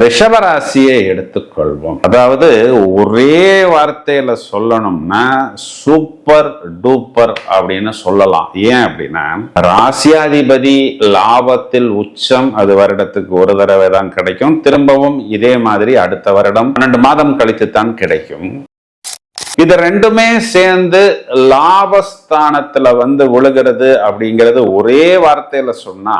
ரிஷபராசியை எடுத்துக்கொள்வோம். அதாவது ஒரே வார்த்தையில சொல்லணும்னா சூப்பர் டூப்பர் அப்படின்னு சொல்லலாம். ஏன் அப்படின்னா ராசியாதிபதி லாபத்தில் உச்சம், அது வருடத்துக்கு ஒரு தடவை தான் கிடைக்கும். திரும்பவும் இதே மாதிரி அடுத்த வருடம் 12 மாதம் கழித்து தான் கிடைக்கும். இது ரெண்டுமே சேர்ந்து லாபஸ்தானத்துல விழுகிறது அப்படிங்கிறது ஒரே வார்த்தையில சொன்னா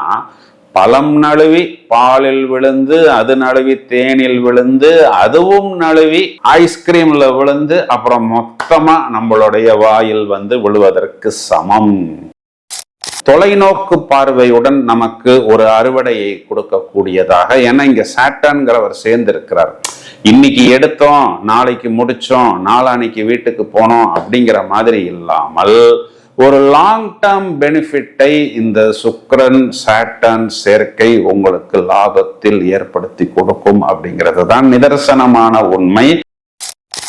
பழம் நழுவி பாலில் விழுந்து, அது நழுவி தேனில் விழுந்து, அதுவும் நழுவி ஐஸ்கிரீம்ல விழுந்து, அப்புறம் மொத்தமா நம்மளுடைய வாயில் விழுவதற்கு சமம். தொலைநோக்கு பார்வையுடன் நமக்கு ஒரு அறுவடையை கொடுக்கக்கூடியதாக, ஏன்னா இங்க சாட்டர்ன்கிறவர் சேர்ந்து இருக்கிறார். இன்னைக்கு எடுத்தோம், நாளைக்கு முடிச்சோம், நாளானைக்கு வீட்டுக்கு போனோம் அப்படிங்கிற மாதிரி இல்லாமல் ஒரு லாங் டேர்ம் பெனிஃபிட்டை இந்த சுக்கிரன் சாட்டர்ன் சேர்க்கை உங்களுக்கு லாபத்தில் ஏற்படுத்தி கொடுக்கும் அப்படிங்கிறது தான் நிதர்சனமான உண்மை.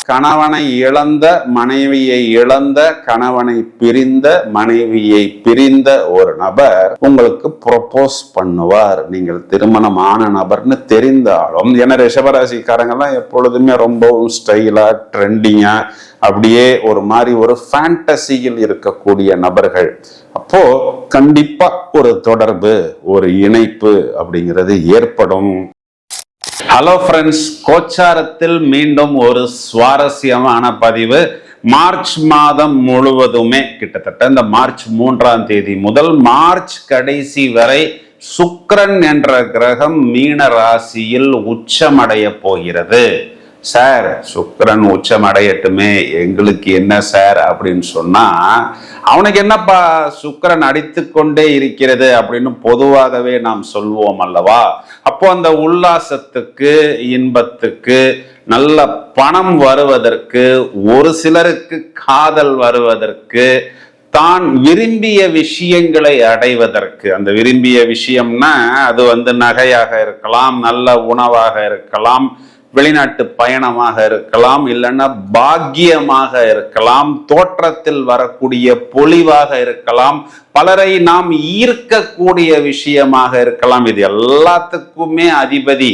கணவனை இழந்த, மனைவியை இழந்த, கணவனை பிரிந்த, மனைவியை பிரிந்த ஒரு நபர் உங்களுக்கு ப்ரொபோஸ் பண்ணுவார். நீங்கள் திருமணமான நபர்னு தெரிந்தாலும், ஏன்னா ரிஷபராசிக்காரங்கெல்லாம் எப்பொழுதுமே ரொம்பவும் ஸ்டைலா ட்ரெண்டிங்கா அப்படியே ஒரு மாதிரி ஒரு ஃபேண்டசியில் இருக்கக்கூடிய நபர்கள். அப்போ கண்டிப்பா ஒரு தொடர்பு, ஒரு இணைப்பு அப்படிங்கிறது ஏற்படும். ஹலோ ஃப்ரெண்ட்ஸ், கோச்சாரத்தில் மீண்டும் ஒரு சுவாரஸ்யமான பதிவு. மார்ச் மாதம் முழுவதுமே கிட்டத்தட்ட இந்த மார்ச் 3ஆம் தேதி முதல் மார்ச் கடைசி வரை சுக்கிரன் என்ற கிரகம் மீன ராசியில் உச்சமடைய போகிறது. சார், சுக்கிரன் உச்சமடையட்டுமே, எங்களுக்கு என்ன சார் அப்படின்னு சொன்னா, அவனுக்கு என்னப்பா சுக்கிரன் அடித்து கொண்டே இருக்கிறது அப்படின்னு பொதுவாகவே நாம் சொல்வோம் அல்லவா? அப்போ அந்த உல்லாசத்துக்கு, இன்பத்துக்கு, நல்ல பணம் வருவதற்கு, ஒரு சிலருக்கு காதல் வருவதற்கு, தான் விரும்பிய விஷயங்களை அடைவதற்கு, அந்த விரும்பிய விஷயம்னா அது நகையாக இருக்கலாம், நல்ல உணவாக இருக்கலாம், வெளிநாட்டு பயணமாக இருக்கலாம், இல்லைன்னா பாக்கியமாக இருக்கலாம், தோற்றத்தில் வரக்கூடிய பொலிவாக இருக்கலாம், பலரை நாம் ஈர்க்கக்கூடிய விஷயமாக இருக்கலாம். இது எல்லாத்துக்குமே அதிபதி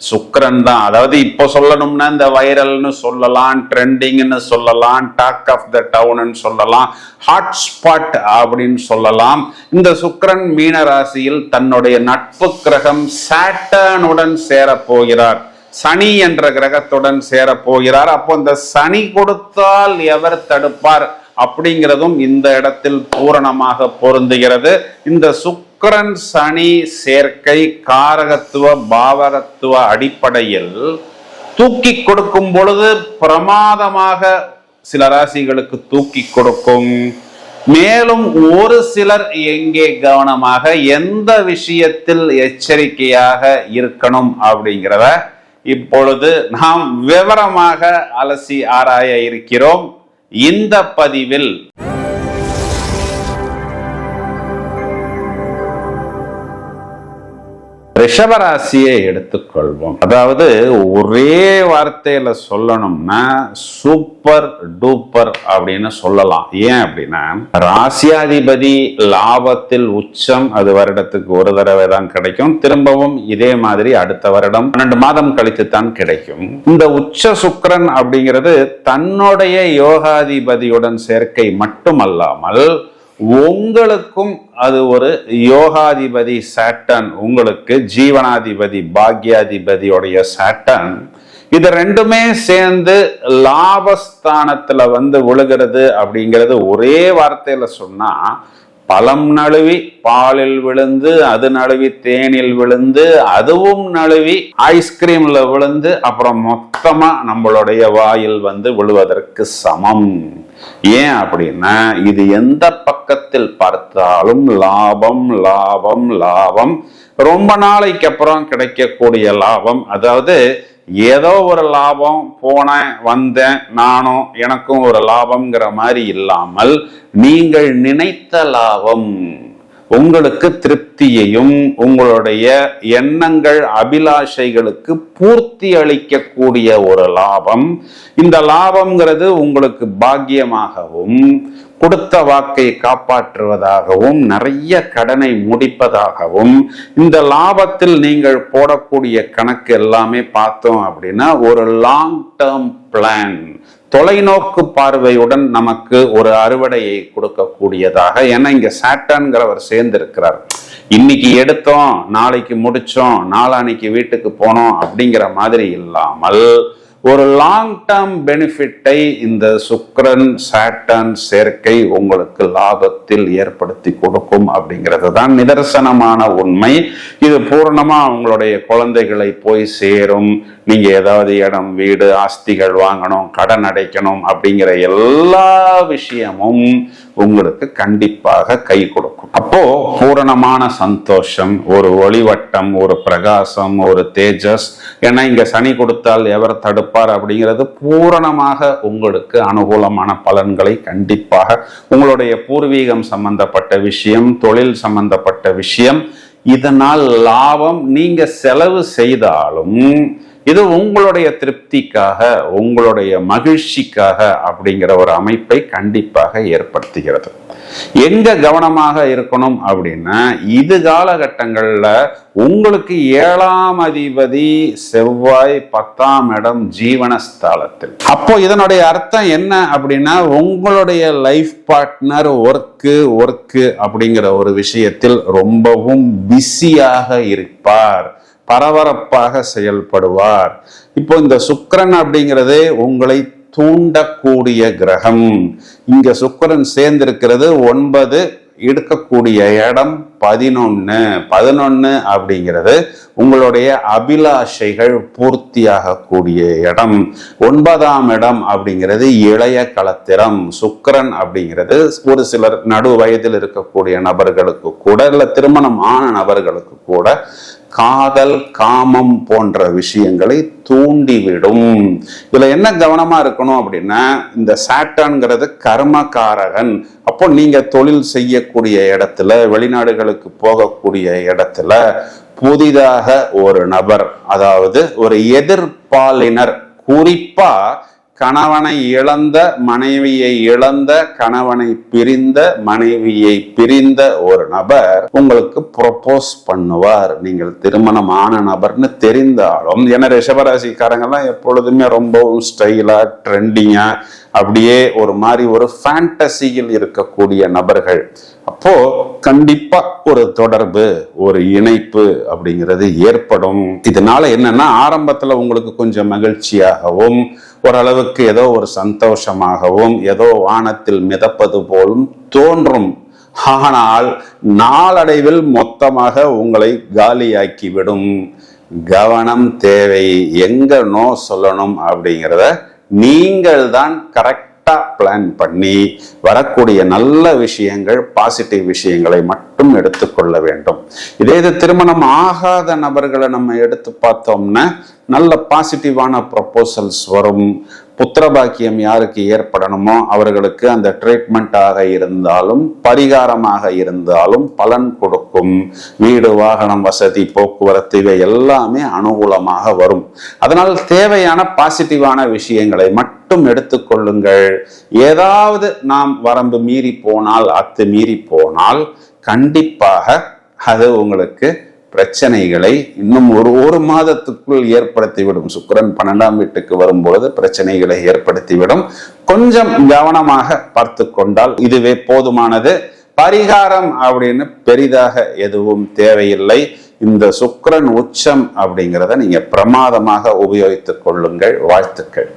சுக்கிரன் தான். அதாவது இப்போ சொல்லணும்னா இந்த வைரல்னு சொல்லலாம், ட்ரெண்டிங்னு சொல்லலாம், டாக் ஆஃப் த டவுன் சொல்லலாம், ஹாட்ஸ்பாட் அப்படின்னு சொல்லலாம். இந்த சுக்கிரன் மீன ராசியில் தன்னுடைய நட்பு கிரகம் சாட்டர்னுடன் சேர போகிறார். சனி என்ற கிரகத்துடன் சேர போகிறார். அப்போ இந்த சனி கொடுத்தால் எவர் தடுப்பார் அப்படிங்கிறதும் இந்த இடத்தில் பூரணமாக பொருந்துகிறது. இந்த சுக்கிரன் சனி சேர்க்கை காரகத்துவ பாவகத்துவ அடிப்படையில் தூக்கி கொடுக்கும் பொழுது பிரமாதமாக சில ராசிகளுக்கு தூக்கி கொடுக்கும். மேலும் ஒரு சிலர் எங்கே கவனமாக, எந்த விஷயத்தில் எச்சரிக்கையாக இருக்கணும் அப்படிங்கிறத இப்பொழுது நாம் விவரமாக அலசி ஆராய இருக்கிறோம் இந்த பதிவில். ரிஷபராசியை எடுத்துக்கொள்வோம். அதாவது ஒரே வார்த்தையில சொல்லணும்னா சூப்பர் டூப்பர் அப்படின்னு சொல்லலாம். ஏன் அப்படின்னா ராசியாதிபதி லாபத்தில் உச்சம், அது வருடத்துக்கு ஒரு தடவை தான் கிடைக்கும். திரும்பவும் இதே மாதிரி அடுத்த வருடம் 12 மாதம் கழித்து தான் கிடைக்கும். இந்த உச்ச சுக்கிரன் அப்படிங்கிறது தன்னுடைய யோகாதிபதியுடன் சேர்க்கை மட்டுமல்லாமல் உங்களுக்கும் அது ஒரு யோகாதிபதி சாட்டர்ன், உங்களுக்கு ஜீவனாதிபதி பாக்யாதிபதியோடைய சாட்டர்ன், இது ரெண்டுமே சேர்ந்து லாபஸ்தானத்துல விழுகிறது அப்படிங்கிறது ஒரே வார்த்தையில சொன்னா பழம் நழுவி பாலில் விழுந்து, அது நழுவி தேனில் விழுந்து, அதுவும் நழுவி ஐஸ்கிரீம்ல விழுந்து, அப்புறம் மொத்தமா நம்மளுடைய வாயில் விழுவதற்கு சமம். ஏன் அப்படின்னா இது எந்த பக்கத்தில் பார்த்தாலும் லாபம் லாபம் லாபம், ரொம்ப நாளைக்கு அப்புறம் கிடைக்கக்கூடிய லாபம். அதாவது ஏதோ ஒரு லாபம், போனேன் வந்தேன் நானும் எனக்கும் ஒரு லாபம்ங்கிற மாதிரி இல்லாமல் நீங்கள் நினைத்த லாபம், உங்களுக்கு திருப்தியையும் உங்களுடைய எண்ணங்கள் அபிலாஷைகளுக்கு பூர்த்தி அளிக்கக்கூடிய ஒரு லாபம். இந்த லாபம்ங்கிறது உங்களுக்கு பாக்கியமாகவும் கொடுத்த வாக்கை காப்பாற்றுவதாகவும் நிறைய கடனை முடிப்பதாகவும், இந்த லாபத்தில் நீங்கள் போடக்கூடிய கணக்கு எல்லாமே பார்த்தோம் அப்படின்னா ஒரு லாங் டேர்ம் பிளான், தொலைநோக்கு பார்வையுடன் நமக்கு ஒரு அறுவடையை கொடுக்கக்கூடியதாக. ஏன்னா இங்க சாட்டர்ன்கிறவர் சேர்ந்து இருக்கிறார். இன்னைக்கு எடுத்தோம், நாளைக்கு முடிச்சோம், நாளான்னைக்கு வீட்டுக்கு போனோம் அப்படிங்கிற மாதிரி இல்லாமல் ஒரு லாங் டேர்ம் பெனிஃபிட்டை இந்த சுக்கிரன் சாட்டர்ன் சேர்க்கை உங்களுக்கு லாபத்தில் ஏற்படுத்தி கொடுக்கும் அப்படிங்கிறது தான் நிதர்சனமான உண்மை. இது பூர்ணமா உங்களுடைய குழந்தைகளை போய் சேரும். நீங்க ஏதாவது இடம், வீடு, ஆஸ்திகள் வாங்கணும், கடன் அடைக்கணும் அப்படிங்கிற எல்லா விஷயமும் உங்களுக்கு கண்டிப்பாக கை கொடுக்கும். அப்போ பூரணமான சந்தோஷம், ஒரு ஒளிவட்டம், ஒரு பிரகாசம், ஒரு தேஜஸ். ஏன்னா இங்க சனி கொடுத்தால் எவர் தடுப்பார் அப்படிங்கிறது பூரணமாக உங்களுக்கு அனுகூலமான பலன்களை கண்டிப்பாக உங்களுடைய பூர்வீகம் சம்பந்தப்பட்ட விஷயம், தொழில் சம்பந்தப்பட்ட விஷயம், இதனால் லாபம். நீங்க செலவு செய்தாலும் இது உங்களுடைய திருப்திக்காக, உங்களுடைய மகிழ்ச்சிக்காக அப்படிங்கிற ஒரு அமைப்பை கண்டிப்பாக ஏற்படுத்துகிறது. எங்க கவனமாக இருக்கணும் அப்படின்னா, இது காலகட்டங்கள்ல உங்களுக்கு 7ஆம் அதிபதி செவ்வாய் 10ஆம் இடம் ஜீவனஸ்தானத்தில். அப்போ இதனுடைய அர்த்தம் என்ன அப்படின்னா, உங்களுடைய லைஃப் பார்ட்னர் ஒர்க்கு அப்படிங்கிற ஒரு விஷயத்தில் ரொம்பவும் பிஸியாக இருப்பார், பரபரப்பாக செயல்படுவார். இப்போ இந்த சுக்கிரன் அப்படிங்கிறது உங்களை தூண்டக்கூடிய கிரகம். இங்க சுக்கிரன் சேர்ந்திருக்கிறது 9, எடுக்கக்கூடிய இடம் 11 அப்படிங்கிறது உங்களுடைய அபிலாஷைகள் பூர்த்தியாகக்கூடிய இடம். 9ஆம் இடம் அப்படிங்கிறது இளைய களத்திரம். சுக்கிரன் அப்படிங்கிறது ஒரு சிலர் நடு வயதில் இருக்கக்கூடிய நபர்களுக்கு கூட, இல்ல திருமணம் ஆன நபர்களுக்கு கூட காதல், காமம் போன்ற விஷயங்களை தூண்டிவிடும். இதுல என்ன கவனமா இருக்கணும் அப்படின்னா, இந்த சாட்டர்ன்ங்கிறது கர்மகாரகன். அப்போ நீங்க தொழில் செய்யக்கூடிய இடத்துல, வெளிநாடுகளுக்கு போகக்கூடிய இடத்துல புதிதாக ஒரு நபர், அதாவது ஒரு எதிர்ப்பாளினர், குறிப்பா கணவனை இழந்த, மனைவியை இழந்த, கணவனை பிரிந்த, மனைவியை பிரிந்த ஒரு நபர் உங்களுக்கு ப்ரொபோஸ் பண்ணுவார். நீங்கள் திருமணமான நபர்னு தெரிந்தாலும், ஏன்னா ரிஷபராசிக்காரங்கெல்லாம் எப்பொழுதுமே ரொம்பவும் ஸ்டைலா, ட்ரெண்டிங்கா, அப்படியே ஒரு மாதிரி ஒரு ஃபேண்டசியில் இருக்கக்கூடிய நபர்கள். அப்போ கண்டிப்பா ஒரு தொடர்பு, ஒரு இணைப்பு அப்படிங்கிறது ஏற்படும். இதனால என்னன்னா, ஆரம்பத்துல உங்களுக்கு கொஞ்சம் மகிழ்ச்சியாகவும், ஓரளவுக்கு ஏதோ ஒரு சந்தோஷமாகவும், ஏதோ வானத்தில் மிதப்பது போலும் தோன்றும். ஆனால் நாளடைவில் மொத்தமாக உங்களை காலியாக்கிவிடும். கவனம் தேவை. எங்க நோ சொல்லணும் அப்படிங்கிறத நீங்கள் தான் கரெக்டா பிளான் பண்ணி வரக்கூடிய நல்ல விஷயங்கள், பாசிட்டிவ் விஷயங்களை மட்டும் எடுத்துக்கொள்ள வேண்டும். இதே இது திருமணம் ஆகாத நபர்களை நம்ம எடுத்து பார்த்தோம்னா நல்ல பாசிட்டிவான ப்ரொபோசல்ஸ் வரும். புத்திரபாக்கியம் யாருக்கு ஏற்படணுமோ அவர்களுக்கு அந்த ட்ரீட்மெண்ட்டாக இருந்தாலும், பரிகாரமாக இருந்தாலும் பலன் கொடுக்கும். வீடு, வாகனம், வசதி, போக்குவரத்து இவை எல்லாமே அனுகூலமாக வரும். அதனால் தேவையான பாசிட்டிவான விஷயங்களை மட்டும் எடுத்துக்கொள்ளுங்கள். ஏதாவது நாம் வரம்பு மீறி போனால், அத்துமீறி போனால் கண்டிப்பாக அது உங்களுக்கு பிரச்சனைகளை இன்னும் ஒரு மாதத்துக்குள் ஏற்படுத்திவிடும். சுக்கிரன் 12ஆம் வீட்டுக்கு வரும்பொழுது பிரச்சனைகளை ஏற்படுத்திவிடும். கொஞ்சம் கவனமாக பார்த்து கொண்டால் இதுவே போதுமானது. பரிகாரம் அப்படின்னு பெரிதாக எதுவும் தேவையில்லை. இந்த சுக்கிரன் உச்சம் அப்படிங்கிறத நீங்க பிரமாதமாக உபயோகித்துக் கொள்ளுங்கள். வாழ்த்துக்கள்.